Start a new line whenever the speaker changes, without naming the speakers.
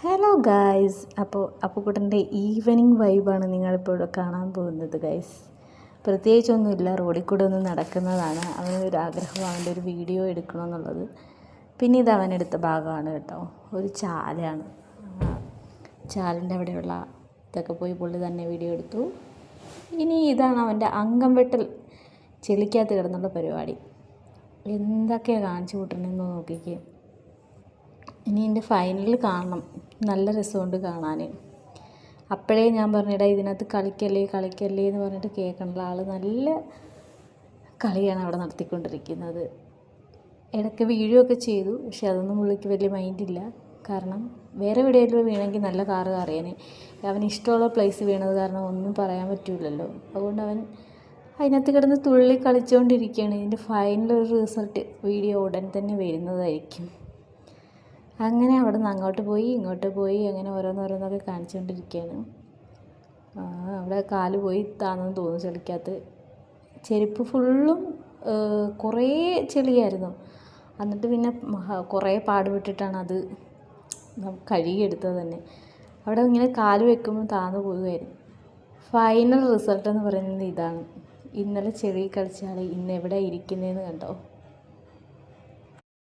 Hello guys, അപ്പോൾ അപ്പുക്കുട്ടൻ്റെ evening വൈബാണ് നിങ്ങളിപ്പോൾ ഇവിടെ കാണാൻ പോകുന്നത് ഗൈസ്. പ്രത്യേകിച്ചൊന്നുമില്ല, റോഡിൽ കൂടെ ഒന്ന് നടക്കുന്നതാണ്. അവനൊരു ആഗ്രഹം, അവൻ്റെ ഒരു വീഡിയോ എടുക്കണമെന്നുള്ളത്. പിന്നെ ഇത് അവനെടുത്ത ഭാഗമാണ് കേട്ടോ, ഒരു ചാലാണ്. ചാലിൻ്റെ അവിടെയുള്ള ഇതൊക്കെ പോയി പുള്ളി തന്നെ വീഡിയോ എടുത്തു. ഇനി ഇതാണ് അവൻ്റെ അംഗം വെട്ടൽ, ചെളിക്കകത്ത് കിടന്നുള്ള പരിപാടി. എന്തൊക്കെയാണ് കാണിച്ചു കൂട്ടണമെന്ന് നോക്കിക്കേ. ഇനി എൻ്റെ ഫൈനൽ കാണണം, നല്ല രസമുണ്ട് കാണാൻ. അപ്പോഴേ ഞാൻ പറഞ്ഞിടാ ഇതിനകത്ത് കളിക്കല്ലേ എന്ന് പറഞ്ഞിട്ട് കേൾക്കണുള്ള ആൾ നല്ല കളിയാണ് അവിടെ നടത്തിക്കൊണ്ടിരിക്കുന്നത്. ഇടയ്ക്ക് വീഴുകയൊക്കെ ചെയ്തു, പക്ഷെ അതൊന്നും പുള്ളിക്ക് വലിയ മൈൻഡില്ല. കാരണം വേറെ എവിടെയെങ്കിലും വീണെങ്കിൽ നല്ല കാറ് അറിയാൻ, അവന് ഇഷ്ടമുള്ള പ്ലേസ് വീണത് കാരണം ഒന്നും പറയാൻ പറ്റില്ലല്ലോ. അതുകൊണ്ട് അവൻ അതിനകത്ത് കിടന്ന് തുള്ളി കളിച്ചുകൊണ്ടിരിക്കുകയാണ്. ഇതിൻ്റെ ഫൈനൽ ഒരു റിസൾട്ട് വീഡിയോ ഉടൻ തന്നെ വരുന്നതായിരിക്കും. അങ്ങനെ അവിടെ നിന്ന് അങ്ങോട്ട് പോയി ഇങ്ങോട്ട് പോയി അങ്ങനെ ഓരോന്നോരോന്നൊക്കെ കാണിച്ചുകൊണ്ടിരിക്കുകയാണ്. അവിടെ കാല് പോയി താന്നെന്ന് തോന്നുന്നു ചെളിക്കകത്ത്. ചെരുപ്പ് ഫുള്ളും കുറേ ചെളിയായിരുന്നു. എന്നിട്ട് പിന്നെ കുറേ പാടുപെട്ടിട്ടാണ് അത് കഴുകിയെടുത്തത് തന്നെ. അവിടെ ഇങ്ങനെ കാല് വെക്കുമ്പോൾ താന്നു പോകുമായിരുന്നു. ഫൈനൽ റിസൾട്ട് എന്ന് പറയുന്നത് ഇതാണ്. ഇന്നലെ ചെളി കളിച്ച ആൾ ഇന്ന് എവിടെ ഇരിക്കുന്നതെന്ന് കണ്ടോ.